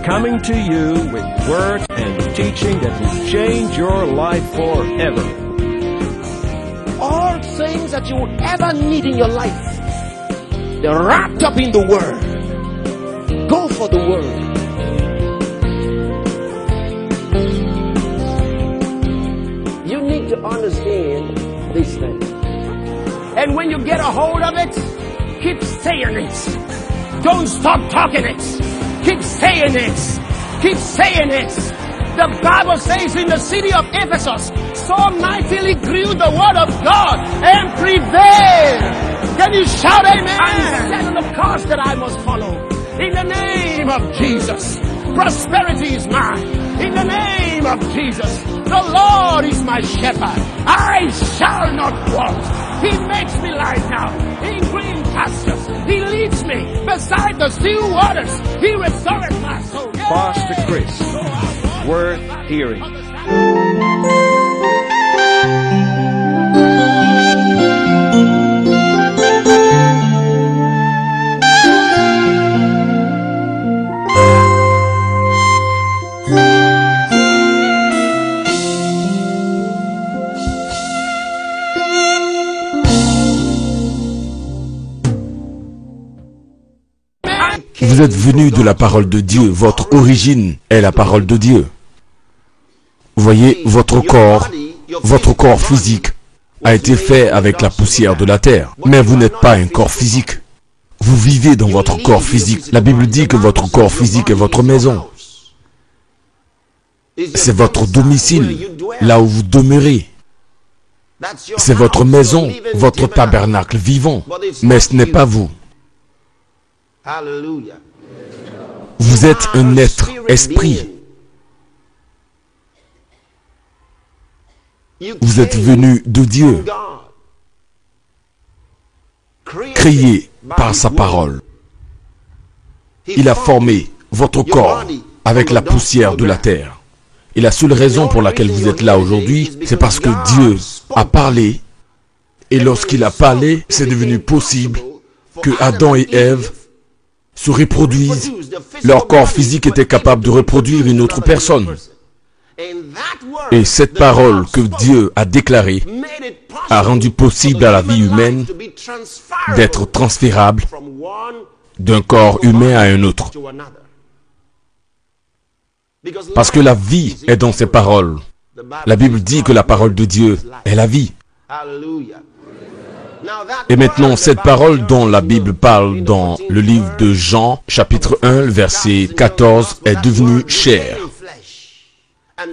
coming to you with word and teaching that will change your life forever. All things that you will ever need in your life, they're wrapped up in the Word. Go for the Word. You need to understand these things. And when you get a hold of it, keep saying it. Don't stop talking it. Keep saying it. Keep saying it. The Bible says in the city of Ephesus, so mightily grew the word of God and prevailed. Can you shout amen? I'm set on the course that I must follow. In the name of Jesus. Prosperity is mine. In the name of Jesus. The Lord is my shepherd. I shall not want. He makes me lie down in green pastures. He leads me beside the still waters. He restoreth my soul. Pastor Chris, worth hearing. Vous êtes venu de la parole de Dieu. Votre origine est la parole de Dieu. Voyez, votre corps physique a été fait avec la poussière de la terre. Mais vous n'êtes pas un corps physique. Vous vivez dans votre corps physique. La Bible dit que votre corps physique est votre maison. C'est votre domicile, là où vous demeurez. C'est votre maison, votre tabernacle vivant. Mais ce n'est pas vous. Vous êtes un être esprit. Vous êtes venu de Dieu, créé par sa parole. Il a formé votre corps avec la poussière de la terre. Et la seule raison pour laquelle vous êtes là aujourd'hui, c'est parce que Dieu a parlé. Et lorsqu'il a parlé, c'est devenu possible que Adam et Ève se reproduisent. Leur corps physique était capable de reproduire une autre personne. Et cette parole que Dieu a déclarée a rendu possible à la vie humaine d'être transférable d'un corps humain à un autre. Parce que la vie est dans ces paroles. La Bible dit que la parole de Dieu est la vie. Et maintenant, cette parole dont la Bible parle dans le livre de Jean, chapitre 1, verset 14, est devenue chair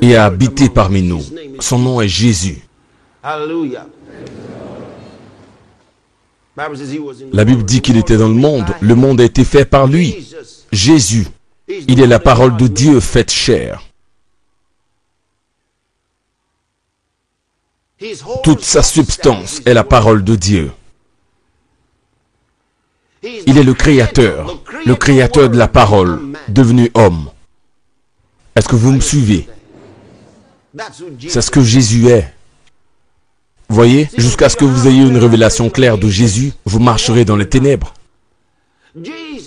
et a habité parmi nous. Son nom est Jésus. La Bible dit qu'il était dans le monde a été fait par lui. Jésus, il est la parole de Dieu faite chair. Toute sa substance est la parole de Dieu. Il est le créateur de la parole, devenu homme. Est-ce que vous me suivez? C'est ce que Jésus est. Voyez, jusqu'à ce que vous ayez une révélation claire de Jésus, vous marcherez dans les ténèbres.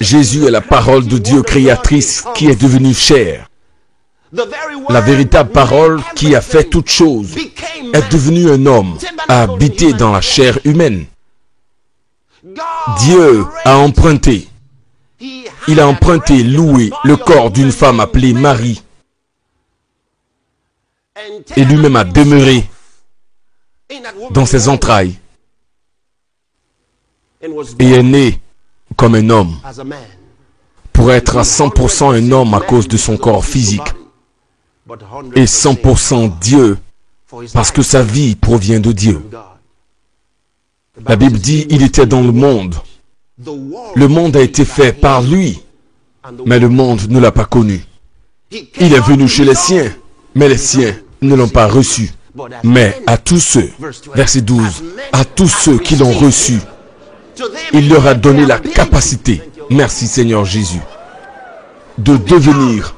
Jésus est la parole de Dieu créatrice qui est devenue chair. La véritable parole qui a fait toute chose est devenue un homme, a habité dans la chair humaine. Dieu a emprunté, loué le corps d'une femme appelée Marie. Et lui-même a demeuré dans ses entrailles et est né comme un homme pour être à 100% un homme à cause de son corps physique et 100% Dieu parce que sa vie provient de Dieu. La Bible dit il était dans le monde. Le monde a été fait par lui, mais le monde ne l'a pas connu. Il est venu chez les siens, mais les siens ne l'ont pas reçu. Mais à tous ceux, verset 12, à tous ceux qui l'ont reçu, il leur a donné la capacité, merci Seigneur Jésus, de devenir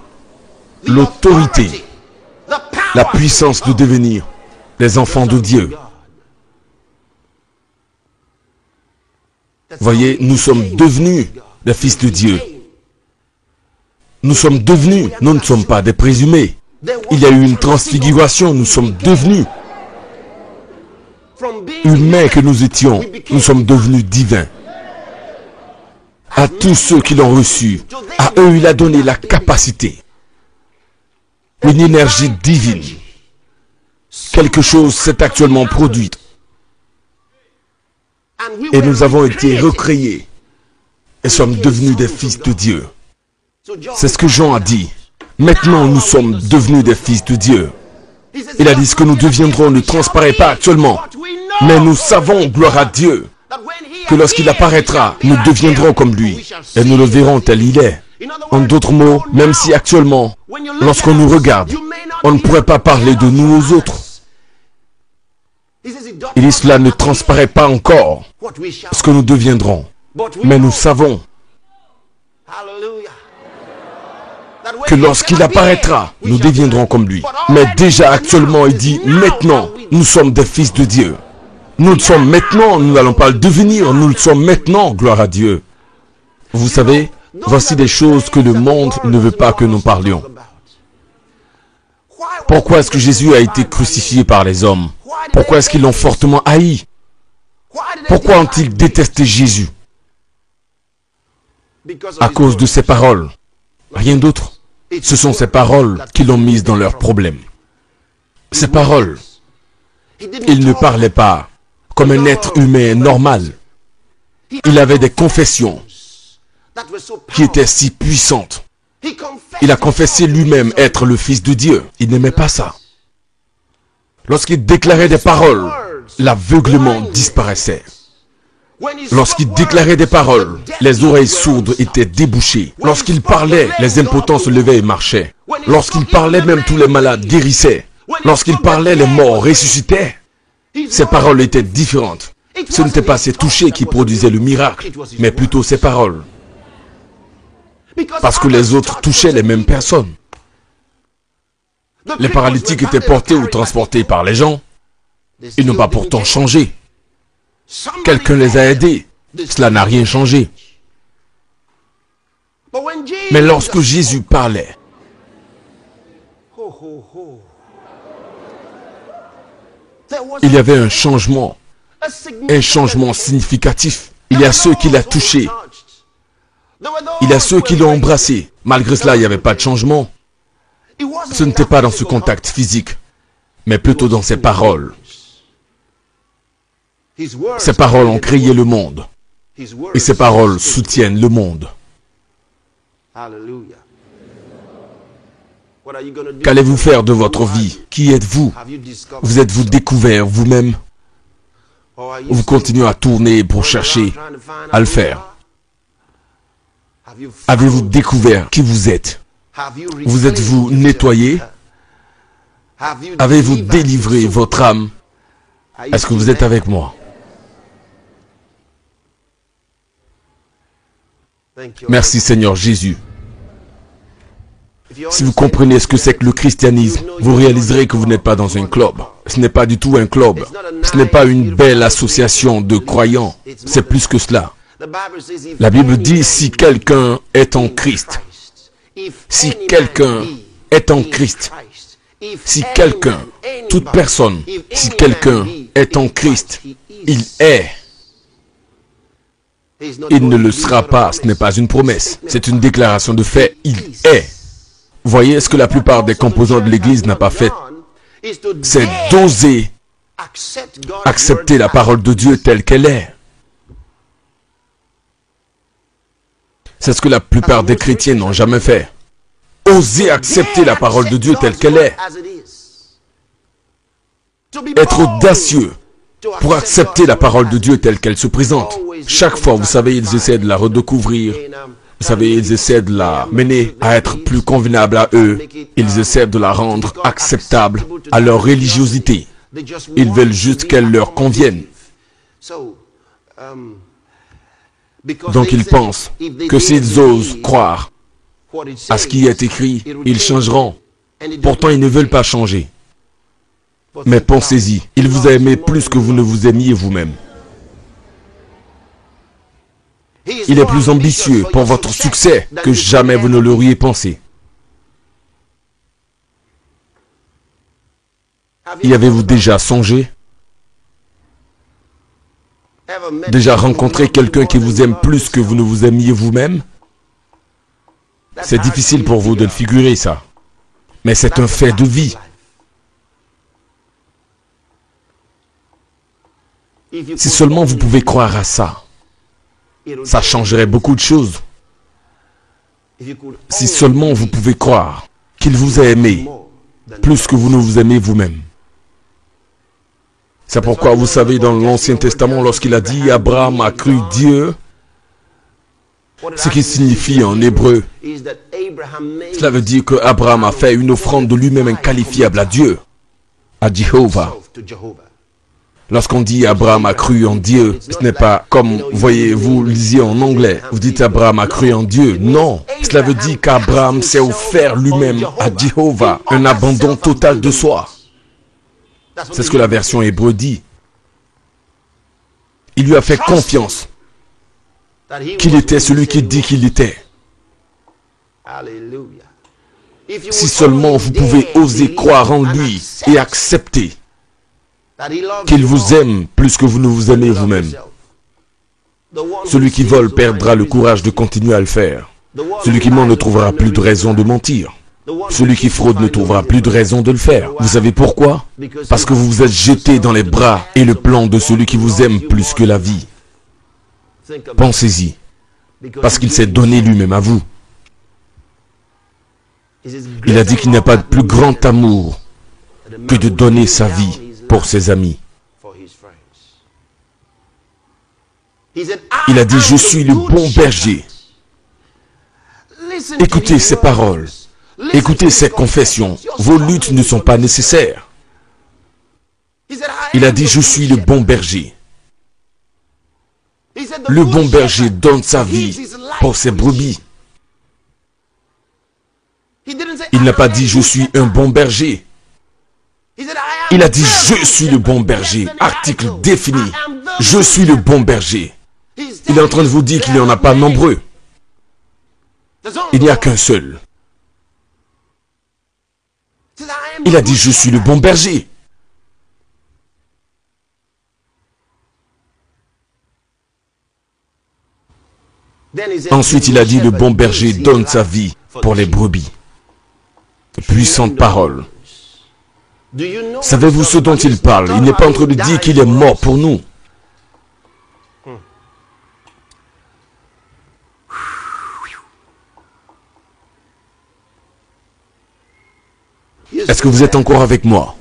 l'autorité, la puissance de devenir les enfants de Dieu. Voyez, nous sommes devenus les fils de Dieu. Nous sommes devenus, nous ne sommes pas des présumés. Il y a eu une transfiguration, nous sommes devenus humains que nous étions, nous sommes devenus divins. À tous ceux qui l'ont reçu, à eux il a donné la capacité, une énergie divine. Quelque chose s'est actuellement produit. Et nous avons été recréés et sommes devenus des fils de Dieu. C'est ce que Jean a dit. Maintenant, nous sommes devenus des fils de Dieu. Il a dit ce que nous deviendrons ne transparaît pas actuellement. Mais nous savons, gloire à Dieu, que lorsqu'il apparaîtra, nous deviendrons comme lui. Et nous le verrons tel il est. En d'autres mots, même si actuellement, lorsqu'on nous regarde, on ne pourrait pas parler de nous aux autres. Il dit cela ne transparaît pas encore ce que nous deviendrons. Mais nous savons que lorsqu'il apparaîtra, nous deviendrons comme lui. Mais déjà actuellement, il dit, maintenant, nous sommes des fils de Dieu. Nous le sommes maintenant, nous n'allons pas le devenir, nous le sommes maintenant, gloire à Dieu. Vous savez, voici des choses que le monde ne veut pas que nous parlions. Pourquoi est-ce que Jésus a été crucifié par les hommes? Pourquoi est-ce qu'ils l'ont fortement haï? Pourquoi ont-ils détesté Jésus? À cause de ses paroles. Rien d'autre. Ce sont ces paroles qui l'ont mise dans leurs problèmes. Ces paroles. Il ne parlait pas comme un être humain normal. Il avait des confessions qui étaient si puissantes. Il a confessé lui-même être le Fils de Dieu. Il n'aimait pas ça. Lorsqu'il déclarait des paroles, l'aveuglement disparaissait. Lorsqu'il déclarait des paroles, les oreilles sourdes étaient débouchées. Lorsqu'il parlait, les impotents se levaient et marchaient. Lorsqu'il parlait, même tous les malades guérissaient. Lorsqu'il parlait, les morts ressuscitaient. Ses paroles étaient différentes. Ce n'était pas ses touchés qui produisaient le miracle, mais plutôt ses paroles. Parce que les autres touchaient les mêmes personnes. Les paralytiques étaient portés ou transportés par les gens. Ils n'ont pas pourtant changé. Quelqu'un les a aidés. Cela n'a rien changé. Mais lorsque Jésus parlait, il y avait un changement significatif. Il y a ceux qui l'ont touché. Il y a ceux qui l'ont embrassé. Malgré cela, il n'y avait pas de changement. Ce n'était pas dans ce contact physique, mais plutôt dans ses paroles. Ces paroles ont créé le monde. Et ces paroles soutiennent le monde. Qu'allez-vous faire de votre vie? Qui êtes-vous? Vous êtes-vous découvert vous-même? Vous continuez à tourner pour chercher à le faire? Avez-vous découvert qui vous êtes? Vous êtes-vous nettoyé? Avez-vous délivré votre âme? Est-ce que vous êtes avec moi? Merci Seigneur Jésus. Si vous comprenez ce que c'est que le christianisme, vous réaliserez que vous n'êtes pas dans un club. Ce n'est pas du tout un club. Ce n'est pas une belle association de croyants. C'est plus que cela. La Bible dit, si quelqu'un est en Christ, si quelqu'un est en Christ, si quelqu'un, toute personne, si quelqu'un est en Christ, il est. Il ne le sera pas, ce n'est pas une promesse, c'est une déclaration de fait, il est. Voyez ce que la plupart des composants de l'Église n'ont pas fait, c'est d'oser accepter la parole de Dieu telle qu'elle est. C'est ce que la plupart des chrétiens n'ont jamais fait. Oser accepter la parole de Dieu telle qu'elle est. Être audacieux pour accepter la parole de Dieu telle qu'elle se présente. Chaque fois, vous savez, ils essaient de la redécouvrir. Vous savez, ils essaient de la mener à être plus convenable à eux. Ils essaient de la rendre acceptable à leur religiosité. Ils veulent juste qu'elle leur convienne. Donc ils pensent que s'ils osent croire à ce qui est écrit, ils changeront. Pourtant, ils ne veulent pas changer. Mais pensez-y, il vous a aimé plus que vous ne vous aimiez vous-même. Il est plus ambitieux pour votre succès que jamais vous ne l'auriez pensé. Y avez-vous déjà songé? Déjà rencontré quelqu'un qui vous aime plus que vous ne vous aimiez vous-même? C'est difficile pour vous de le figurer, ça. Mais c'est un fait de vie. Si seulement vous pouvez croire à ça, ça changerait beaucoup de choses. Si seulement vous pouvez croire qu'il vous a aimé plus que vous ne vous aimez vous-même. C'est pourquoi vous savez dans l'Ancien Testament, lorsqu'il a dit « Abraham a cru Dieu », ce qui signifie en hébreu, cela veut dire que Abraham a fait une offrande de lui-même inqualifiable à Dieu, à Jéhovah. Lorsqu'on dit Abraham a cru en Dieu, ce n'est pas comme, voyez, vous lisiez en anglais, vous dites Abraham a cru en Dieu. Non, cela veut dire qu'Abraham s'est offert lui-même à Jéhovah, un abandon total de soi. C'est ce que la version hébreu dit. Il lui a fait confiance qu'il était celui qu'il dit qu'il était. Si seulement vous pouvez oser croire en lui et accepter qu'il vous aime plus que vous ne vous aimez vous-même. Celui qui vole perdra le courage de continuer à le faire. Celui qui ment ne trouvera plus de raison de mentir. Celui qui fraude ne trouvera plus de raison de le faire. Vous savez pourquoi? Parce que vous vous êtes jeté dans les bras et le plan de celui qui vous aime plus que la vie. Pensez-y. Parce qu'il s'est donné lui-même à vous. Il a dit qu'il n'y a pas de plus grand amour que de donner sa vie pour ses amis. Il a dit, je suis le bon berger. Écoutez ces paroles. Écoutez ces confessions. Vos luttes ne sont pas nécessaires. Il a dit, je suis le bon berger. Le bon berger donne sa vie pour ses brebis. Il n'a pas dit, je suis un bon berger. Il a dit, je suis le bon berger. Article défini. Je suis le bon berger. Il est en train de vous dire qu'il n'y en a pas nombreux. Il n'y a qu'un seul. Il a dit, je suis le bon berger. Ensuite, il a dit, le bon berger donne sa vie pour les brebis. Puissante parole. Savez-vous ce dont il parle? Il n'est pas en train de dire qu'il est mort pour nous. Est-ce que vous êtes encore avec moi?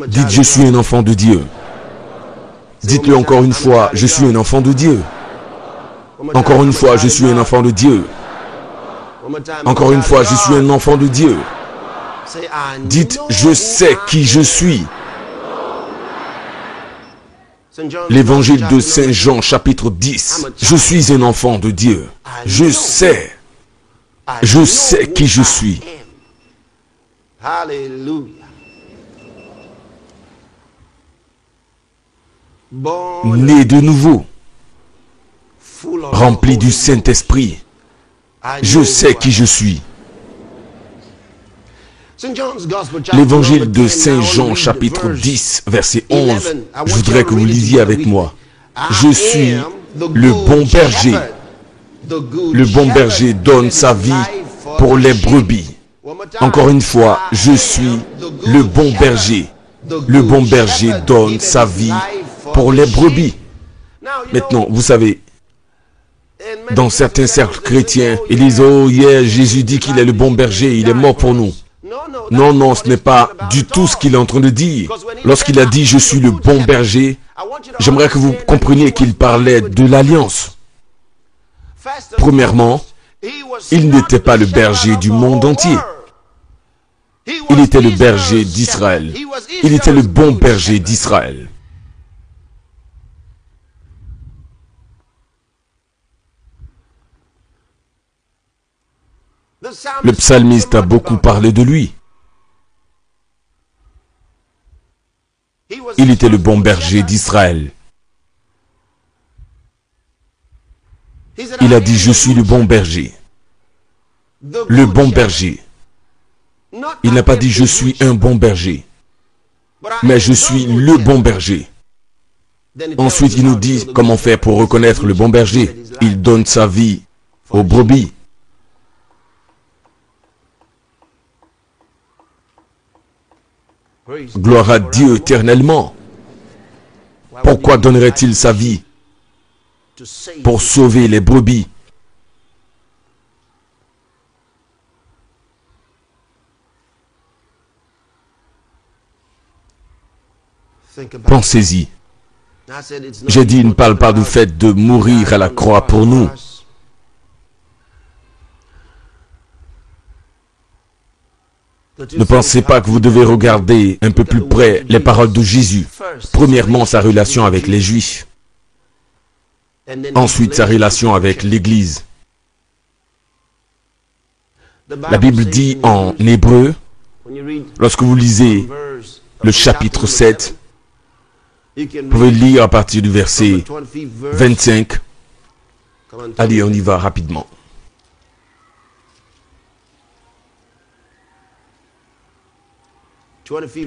Dites, je suis un enfant de Dieu. Dites-le encore une fois, je suis un enfant de Dieu. Encore une fois, je suis un enfant de Dieu. Encore une fois, je suis un enfant de Dieu. Dites, je sais qui je suis. L'évangile de Saint Jean, chapitre 10. Je suis un enfant de Dieu. Je sais qui je suis. Né de nouveau, rempli du Saint-Esprit. Je sais qui je suis. L'évangile de Saint Jean, chapitre 10, verset 11. Je voudrais que vous lisiez avec moi. Je suis le bon berger. Le bon berger donne sa vie pour les brebis. Encore une fois, je suis le bon berger. Le bon berger donne sa vie pour les brebis. Maintenant, vous savez, dans certains cercles chrétiens, ils disent, oh yeah, Jésus dit qu'il est le bon berger, il est mort pour nous. Non, non, ce n'est pas du tout ce qu'il est en train de dire. Lorsqu'il a dit, je suis le bon berger, j'aimerais que vous compreniez qu'il parlait de l'alliance. Premièrement, il n'était pas le berger du monde entier. Il était le berger d'Israël. Il était le bon berger d'Israël. Le psalmiste a beaucoup parlé de lui. Il était le bon berger d'Israël. Il a dit, je suis le bon berger. Le bon berger. Il n'a pas dit, je suis un bon berger. Mais je suis le bon berger. Ensuite, il nous dit comment faire pour reconnaître le bon berger. Il donne sa vie aux brebis. Gloire à Dieu éternellement. Pourquoi donnerait-il sa vie? Pour sauver les brebis. Pensez-y. J'ai dit, il ne parle pas du fait de mourir à la croix pour nous. Ne pensez pas que vous devez regarder un peu plus près les paroles de Jésus. Premièrement, sa relation avec les Juifs. Ensuite, sa relation avec l'Église. La Bible dit en Hébreu, lorsque vous lisez le chapitre 7, vous pouvez lire à partir du verset 25. Allez, on y va rapidement.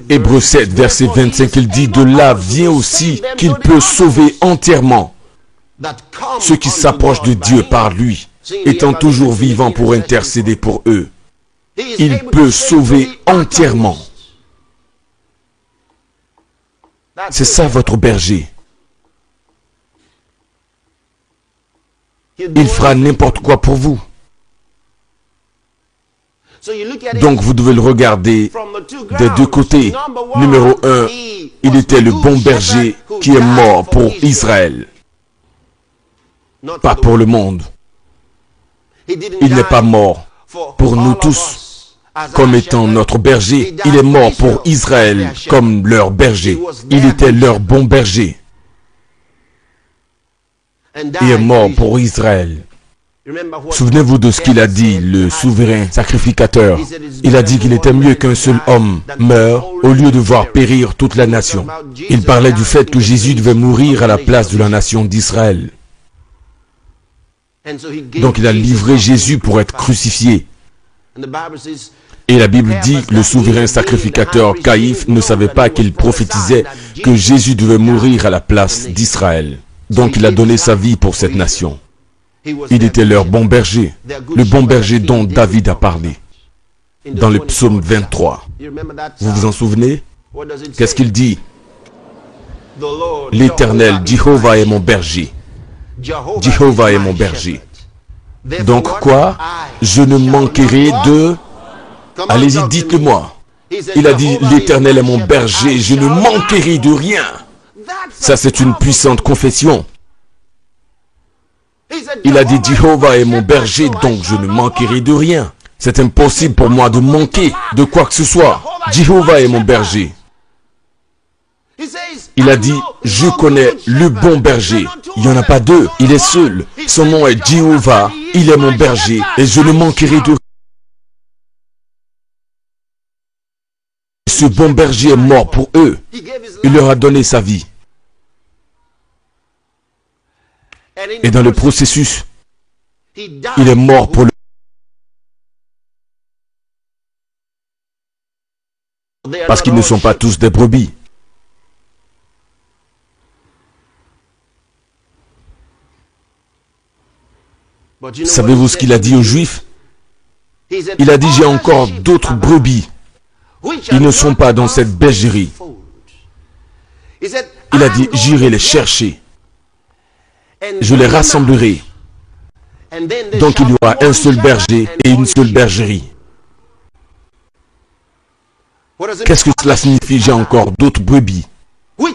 Hébreux 7, verset 25, il dit, de là vient aussi qu'il peut sauver entièrement ceux qui s'approchent de Dieu par lui, étant toujours vivant pour intercéder pour eux. Il peut sauver entièrement. C'est ça votre berger. Il fera n'importe quoi pour vous. Donc vous devez le regarder des deux côtés. Numéro 1, il était le bon berger qui est mort pour Israël, pas pour le monde. Il n'est pas mort pour nous tous comme étant notre berger. Il est mort pour Israël comme leur berger. Il était leur bon berger. Il est mort pour Israël. Souvenez-vous de ce qu'il a dit, le souverain sacrificateur. Il a dit qu'il était mieux qu'un seul homme meure au lieu de voir périr toute la nation. Il parlait du fait que Jésus devait mourir à la place de la nation d'Israël. Donc il a livré Jésus pour être crucifié. Et la Bible dit que le souverain sacrificateur Caïphe ne savait pas qu'il prophétisait que Jésus devait mourir à la place d'Israël. Donc il a donné sa vie pour cette nation. Il était leur bon berger, le bon berger dont David a parlé dans le psaume 23. Vous vous en souvenez? Qu'est-ce qu'il dit? L'Éternel, Jéhovah est mon berger. Jéhovah est mon berger. Donc quoi? Je ne manquerai de... Allez-y, dites-le-moi. Il a dit, l'Éternel est mon berger, je ne manquerai de rien. Ça, c'est une puissante confession. Il a dit, Jéhovah est mon berger, donc je ne manquerai de rien. C'est impossible pour moi de manquer de quoi que ce soit. Jéhovah est mon berger. Il a dit, je connais le bon berger. Il n'y en a pas deux, il est seul. Son nom est Jéhovah, il est mon berger, et je ne manquerai de rien. Ce bon berger est mort pour eux. Il leur a donné sa vie. Et dans le processus, il est mort pour le... Parce qu'ils ne sont pas tous des brebis. Savez-vous ce qu'il a dit aux Juifs? Il a dit, j'ai encore d'autres brebis. Ils ne sont pas dans cette bergerie. Il a dit, j'irai les chercher. Je les rassemblerai. Donc il y aura un seul berger et une seule bergerie. Qu'est-ce que cela signifie? J'ai encore d'autres brebis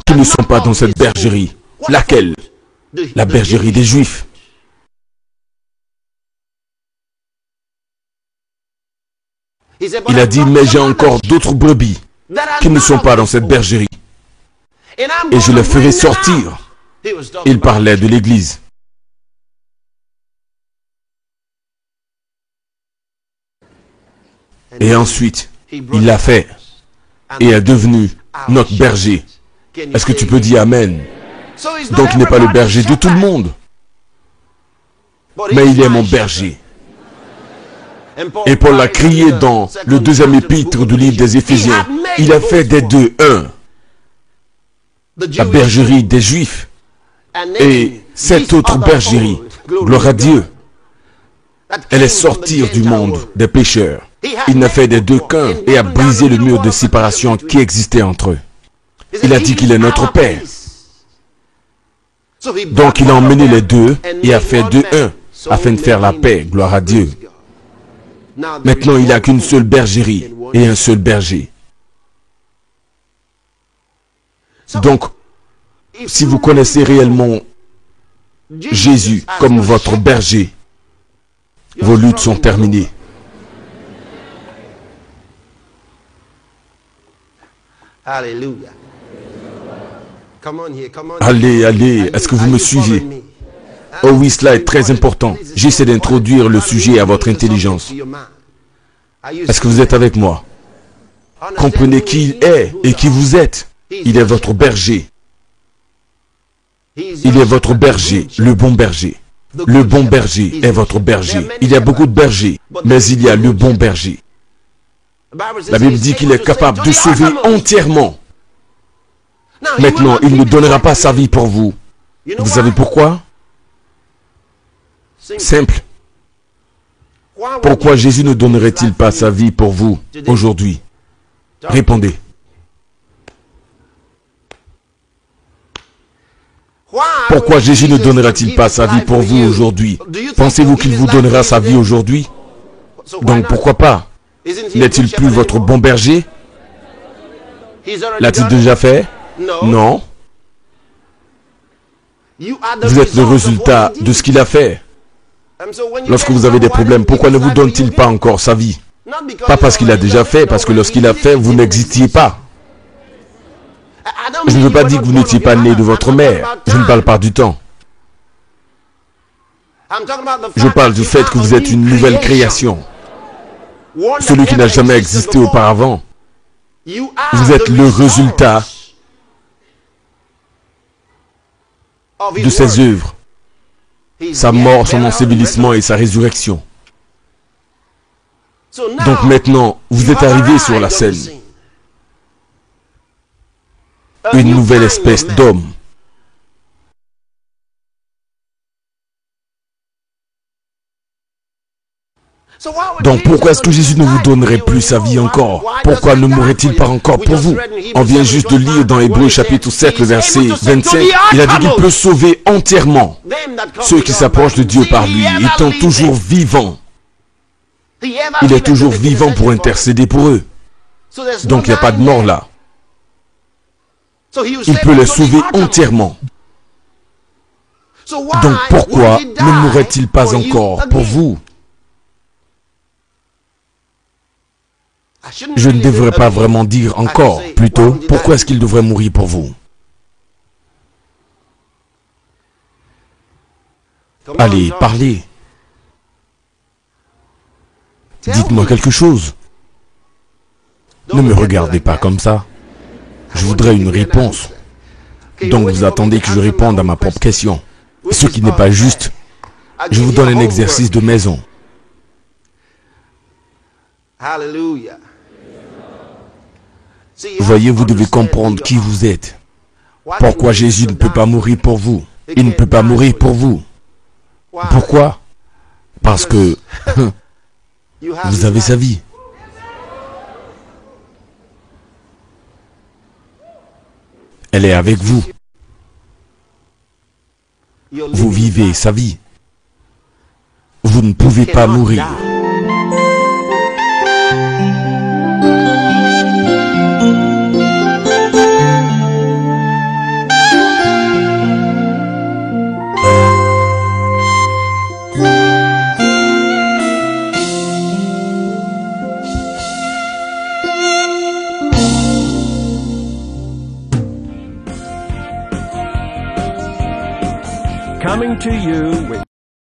qui ne sont pas dans cette bergerie. Laquelle? La bergerie des Juifs. Il a dit, mais j'ai encore d'autres brebis qui ne sont pas dans cette bergerie. Et je les ferai sortir. Il parlait de l'Église. Et ensuite, il l'a fait et est devenu notre berger. Est-ce que tu peux dire Amen? Donc il n'est pas le berger de tout le monde, mais il est mon berger. Et Paul l'a crié dans le 2e épître du livre des Éphésiens. Il a fait des deux un. La bergerie des Juifs et cette autre bergerie, gloire à Dieu, elle est sortie du monde des pécheurs. Il n'a fait des deux qu'un et a brisé le mur de séparation qui existait entre eux. Il a dit qu'il est notre Père. Donc il a emmené les deux et a fait deux un afin de faire la paix, gloire à Dieu. Maintenant il n'y a qu'une seule bergerie et un seul berger. Donc, si vous connaissez réellement Jésus comme votre berger, vos luttes sont terminées. Alléluia. Allez, allez, est-ce que vous me suivez? Oh oui, cela est très important. J'essaie d'introduire le sujet à votre intelligence. Est-ce que vous êtes avec moi? Comprenez qui il est et qui vous êtes. Il est votre berger. Il est votre berger, le bon berger. Le bon berger est votre berger. Il y a beaucoup de bergers, mais il y a le bon berger. La Bible dit qu'il est capable de sauver entièrement. Maintenant, il ne donnera pas sa vie pour vous. Vous savez pourquoi? Simple. Pourquoi Jésus ne donnerait-il pas sa vie pour vous aujourd'hui? Répondez. Pourquoi Jésus ne donnera-t-il pas sa vie pour vous aujourd'hui? Pensez-vous qu'il vous donnera sa vie aujourd'hui? Donc pourquoi pas? N'est-il plus votre bon berger? L'a-t-il déjà fait? Non. Vous êtes le résultat de ce qu'il a fait. Lorsque vous avez des problèmes, pourquoi ne vous donne-t-il pas encore sa vie? Pas parce qu'il a déjà fait, parce que lorsqu'il a fait, vous n'existiez pas. Je ne veux pas dire que vous n'étiez pas né de votre mère. Je ne parle pas du temps. Je parle du fait que vous êtes une nouvelle création. Celui qui n'a jamais existé auparavant. Vous êtes le résultat de ses œuvres. Sa mort, son ensevelissement et sa résurrection. Donc maintenant, vous êtes arrivé sur la scène. Une nouvelle espèce d'homme. Donc pourquoi est-ce que Jésus ne vous donnerait plus sa vie encore? Pourquoi ne mourrait-il pas encore pour vous? On vient juste de lire dans Hébreux chapitre 7, le verset 25. Il a dit qu'il peut sauver entièrement ceux qui s'approchent de Dieu par lui, étant toujours vivant. Il est toujours vivant pour intercéder pour eux. Donc il n'y a pas de mort là. Il peut les sauver entièrement. Donc pourquoi ne mourrait-il pas encore pour vous? Je ne devrais pas vraiment dire encore, plutôt, pourquoi est-ce qu'il devrait mourir pour vous? Allez, parlez. Dites-moi quelque chose. Ne me regardez pas comme ça. Je voudrais une réponse. Donc vous attendez que je réponde à ma propre question. Ce qui n'est pas juste. Je vous donne un exercice de maison. Alléluia. Voyez, vous devez comprendre qui vous êtes. Pourquoi Jésus ne peut pas mourir pour vous? Il ne peut pas mourir pour vous. Pourquoi? Parce que vous avez sa vie. Elle est avec vous. Vous vivez sa vie. Vous ne pouvez pas mourir. Coming to you with